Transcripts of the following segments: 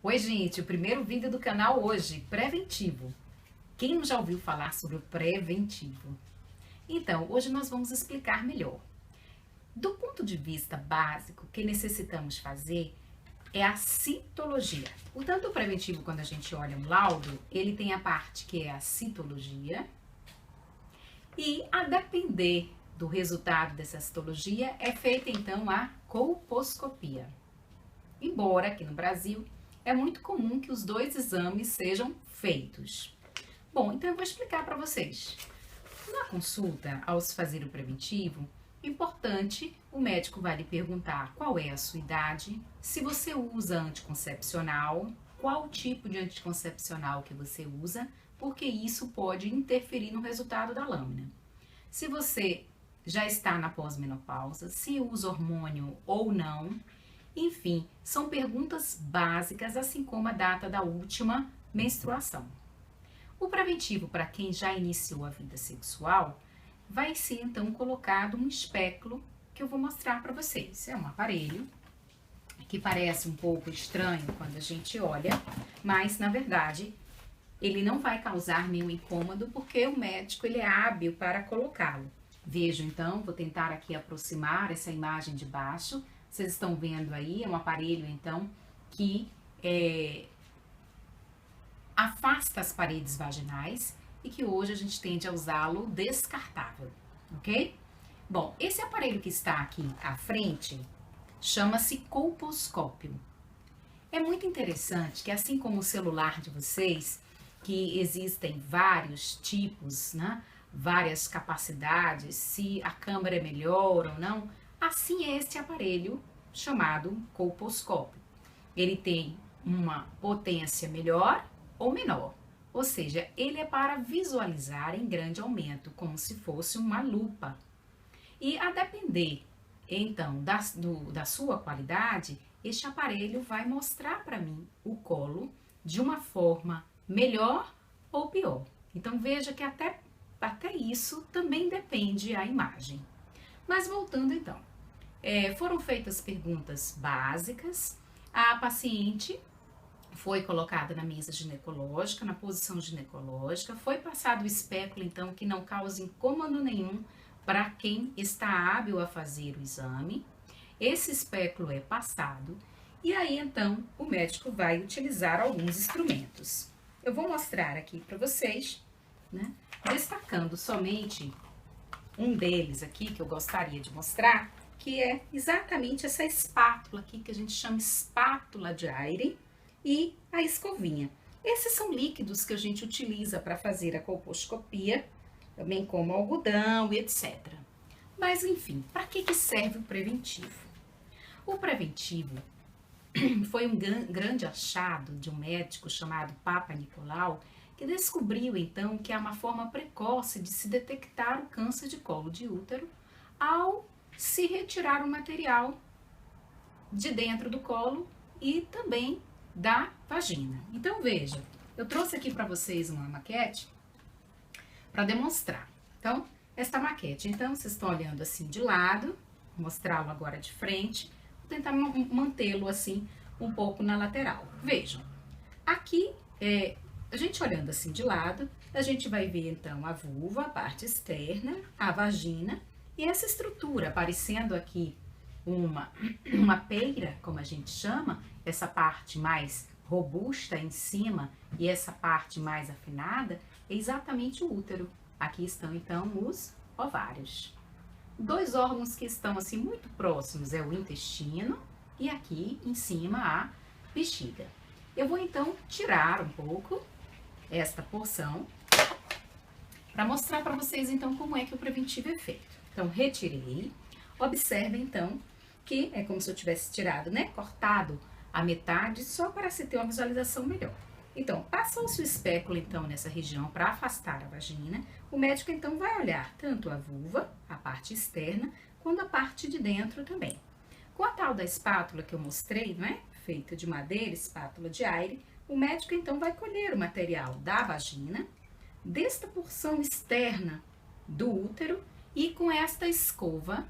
Oi, gente, o primeiro vídeo do canal hoje, preventivo. Quem não já ouviu falar sobre o preventivo? Então, hoje nós vamos explicar melhor. Do ponto de vista básico, o que necessitamos fazer é a citologia. O tanto preventivo, quando a gente olha um laudo, ele tem a parte que é a citologia, e a depender do resultado dessa citologia, é feita então a colposcopia. Embora aqui no Brasil é muito comum que os dois exames sejam feitos. Bom, então eu vou explicar para vocês. Na consulta, ao se fazer o preventivo, é importante, o médico vai lhe perguntar qual é a sua idade, se você usa anticoncepcional, qual tipo de anticoncepcional que você usa, porque isso pode interferir no resultado da lâmina. Se você já está na pós-menopausa, se usa hormônio ou não. Enfim, são perguntas básicas, assim como a data da última menstruação. O preventivo para quem já iniciou a vida sexual vai ser então colocado um espéculo que eu vou mostrar para vocês. É um aparelho que parece um pouco estranho quando a gente olha, mas na verdade ele não vai causar nenhum incômodo porque o médico ele é hábil para colocá-lo. Vejo então, vou tentar aqui aproximar essa imagem de baixo. Vocês estão vendo aí, é um aparelho então que afasta as paredes vaginais e que hoje a gente tende a usá-lo descartável, ok? Bom, esse aparelho que está aqui à frente chama-se colposcópio. É muito interessante que, assim como o celular de vocês, que existem vários tipos, né? Várias capacidades, se a câmera é melhor ou não, assim é este aparelho chamado colposcópio. Ele tem uma potência melhor ou menor, ou seja, ele é para visualizar em grande aumento, como se fosse uma lupa. E a depender, então, da sua qualidade, este aparelho vai mostrar para mim o colo de uma forma melhor ou pior. Então veja que até isso também depende a imagem. Mas voltando então, foram feitas perguntas básicas, a paciente foi colocada na mesa ginecológica, na posição ginecológica, foi passado o espéculo então que não causa incômodo nenhum para quem está hábil a fazer o exame. Esse espéculo é passado e aí então o médico vai utilizar alguns instrumentos. Eu vou mostrar aqui para vocês, né, destacando somente um deles aqui que eu gostaria de mostrar, que é exatamente essa espátula aqui, que a gente chama espátula de aire, e a escovinha. Esses são líquidos que a gente utiliza para fazer a colposcopia, também como algodão e etc. Mas enfim, para que serve o preventivo? O preventivo foi um grande achado de um médico chamado Papa Nicolau, que descobriu então que há uma forma precoce de se detectar o câncer de colo de útero ao se retirar o material de dentro do colo e também da vagina. Então veja, eu trouxe aqui para vocês uma maquete para demonstrar. Então, esta maquete, então vocês estão olhando assim de lado, vou mostrá-lo agora de frente, vou tentar mantê-lo assim um pouco na lateral. Vejam, aqui a gente olhando assim de lado, a gente vai ver então a vulva, a parte externa, a vagina e essa estrutura aparecendo aqui uma peira, como a gente chama, essa parte mais robusta em cima e essa parte mais afinada, é exatamente o útero. Aqui estão então os ovários. Dois órgãos que estão assim muito próximos é o intestino e aqui em cima a bexiga. Eu vou então tirar um pouco esta porção para mostrar para vocês então como é que o preventivo é feito. Então retirei, observem então que é como se eu tivesse tirado, né, cortado a metade só para se ter uma visualização melhor. Então, passou-se o espéculo então nessa região para afastar a vagina, o médico então vai olhar tanto a vulva, a parte externa, quanto a parte de dentro também. Com a tal da espátula que eu mostrei, não é? Feita de madeira, espátula de aire, o médico então vai colher o material da vagina, desta porção externa do útero e com esta escova,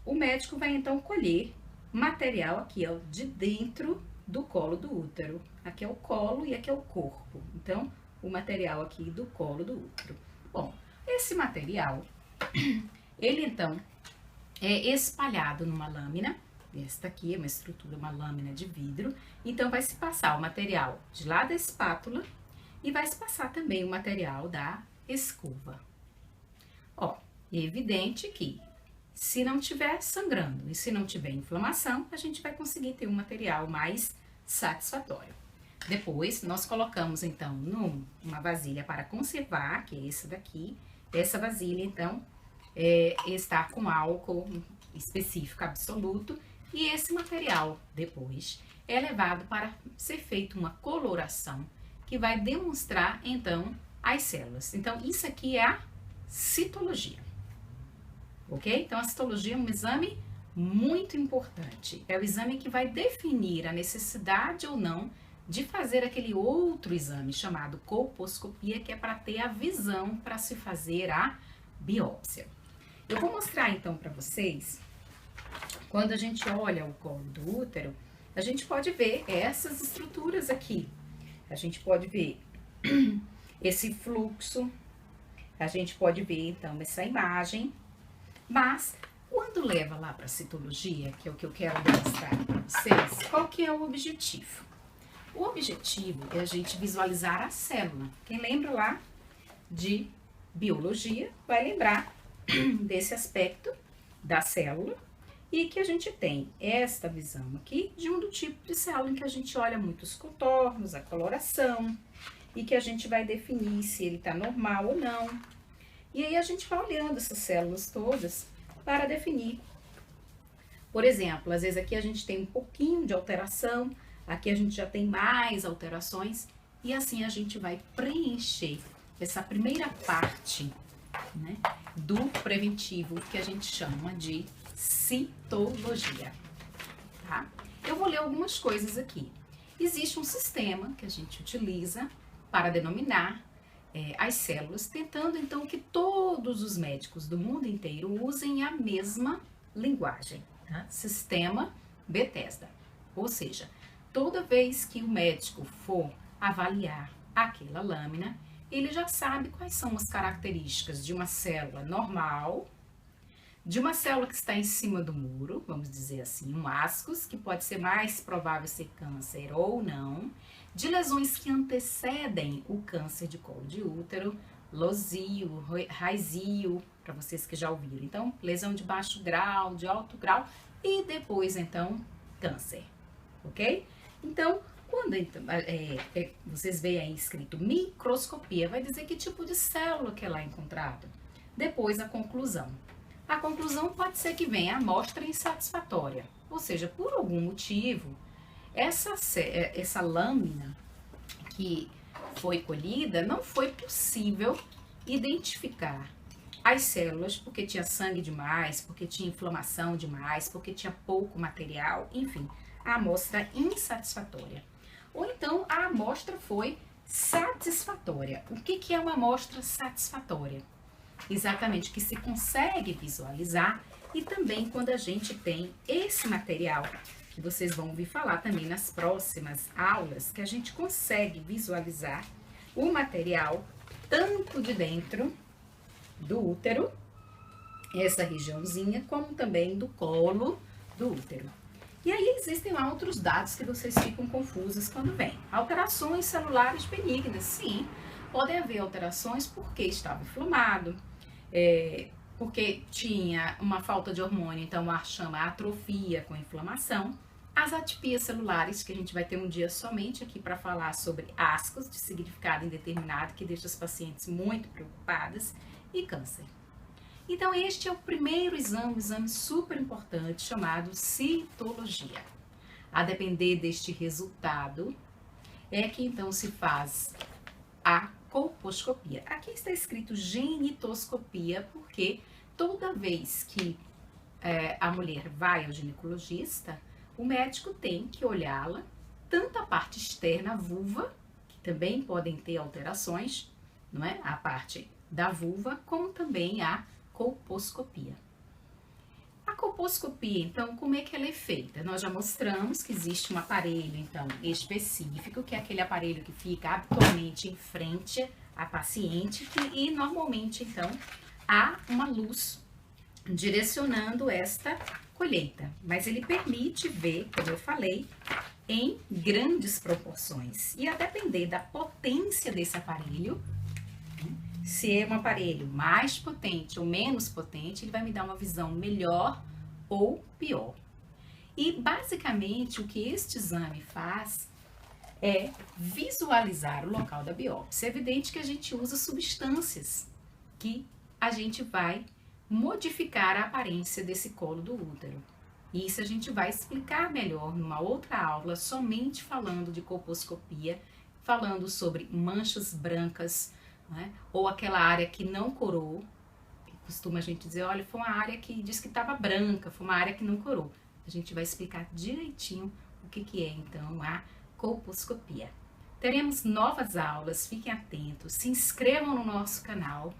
o médico vai então colher material aqui, ó, de dentro do colo do útero. Aqui é o colo e aqui é o corpo. Então, o material aqui do colo do útero. Bom, esse material, ele então é espalhado numa lâmina. Esta aqui é uma estrutura, uma lâmina de vidro. Então, vai se passar o material de lá da espátula e vai se passar também o material da escova. Ó, é evidente que se não tiver sangrando e se não tiver inflamação, a gente vai conseguir ter um material mais satisfatório. Depois, nós colocamos, então, numa vasilha para conservar, que é essa daqui. Essa vasilha, então, está com álcool específico absoluto. E esse material, depois, é levado para ser feita uma coloração que vai demonstrar, então, as células. Então, isso aqui é a citologia. Ok? Então, a citologia é um exame muito importante. É o exame que vai definir a necessidade ou não de fazer aquele outro exame chamado colposcopia, que é para ter a visão para se fazer a biópsia. Eu vou mostrar então para vocês, quando a gente olha o colo do útero, a gente pode ver essas estruturas aqui. A gente pode ver esse fluxo, a gente pode ver então essa imagem, mas quando leva lá para a citologia, que é o que eu quero demonstrar para vocês, qual que é o objetivo? O objetivo é a gente visualizar a célula. Quem lembra lá de biologia vai lembrar desse aspecto da célula e que a gente tem esta visão aqui de um do tipo de célula em que a gente olha muitos contornos, a coloração e que a gente vai definir se ele está normal ou não. E aí a gente vai olhando essas células todas para definir. Por exemplo, às vezes aqui a gente tem um pouquinho de alteração, aqui a gente já tem mais alterações e assim a gente vai preencher essa primeira parte, né, do preventivo que a gente chama de citologia, tá? Eu vou ler algumas coisas aqui. Existe um sistema que a gente utiliza para denominar as células, tentando então que todos os médicos do mundo inteiro usem a mesma linguagem, tá? Sistema Bethesda, ou seja, toda vez que o médico for avaliar aquela lâmina, ele já sabe quais são as características de uma célula normal, de uma célula que está em cima do muro, vamos dizer assim, um ascus, que pode ser mais provável ser câncer ou não, de lesões que antecedem o câncer de colo de útero, losio, raizio, para vocês que já ouviram. Então, lesão de baixo grau, de alto grau e depois, então, câncer, ok? Então, quando vocês veem aí escrito microscopia, vai dizer que tipo de célula que é lá encontrado. Depois, a conclusão. A conclusão pode ser que venha a amostra insatisfatória, ou seja, por algum motivo, essa lâmina que foi colhida, não foi possível identificar as células porque tinha sangue demais, porque tinha inflamação demais, porque tinha pouco material, enfim, a amostra insatisfatória. Ou então a amostra foi satisfatória. O que é uma amostra satisfatória? Exatamente, que se consegue visualizar e também quando a gente tem esse material, que vocês vão ouvir falar também nas próximas aulas, que a gente consegue visualizar o material tanto de dentro do útero, essa regiãozinha, como também do colo do útero. E aí existem outros dados que vocês ficam confusos quando vem. Alterações celulares benignas, sim, podem haver alterações porque estava inflamado, porque tinha uma falta de hormônio, então chama atrofia com inflamação. As atipias celulares, que a gente vai ter um dia somente aqui para falar sobre ascos, de significado indeterminado, que deixa as pacientes muito preocupadas, e câncer. Então, este é o primeiro exame, um exame super importante, chamado citologia. A depender deste resultado, é que então se faz a colposcopia. Aqui está escrito genitoscopia, porque toda vez que a mulher vai ao ginecologista, o médico tem que olhá-la, tanto a parte externa, a vulva, que também podem ter alterações, não é? A parte da vulva, como também a colposcopia. colposcopia, então, como é que ela é feita? Nós já mostramos que existe um aparelho, então, específico, que é aquele aparelho que fica habitualmente em frente à paciente e normalmente, então, há uma luz direcionando esta colheita, mas ele permite ver, como eu falei, em grandes proporções. E a depender da potência desse aparelho, se é um aparelho mais potente ou menos potente, ele vai me dar uma visão melhor ou pior. E basicamente o que este exame faz é visualizar o local da biópsia. É evidente que a gente usa substâncias que a gente vai modificar a aparência desse colo do útero. Isso a gente vai explicar melhor numa outra aula, somente falando de colposcopia, falando sobre manchas brancas, né? Ou aquela área que não corou. Costuma a gente dizer, olha, foi uma área que diz que estava branca, foi uma área que não corou. A gente vai explicar direitinho o que é, então, a colposcopia. Teremos novas aulas, fiquem atentos, se inscrevam no nosso canal,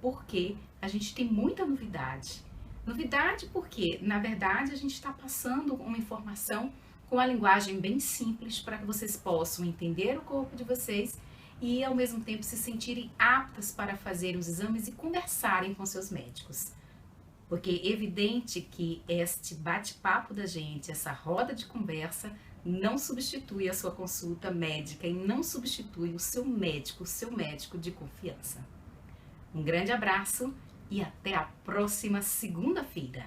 porque a gente tem muita novidade. Novidade porque, na verdade, a gente está passando uma informação com uma linguagem bem simples para que vocês possam entender o corpo de vocês e, ao mesmo tempo, se sentirem aptas para fazer os exames e conversarem com seus médicos. Porque é evidente que este bate-papo da gente, essa roda de conversa, não substitui a sua consulta médica e não substitui o seu médico de confiança. Um grande abraço e até a próxima segunda-feira.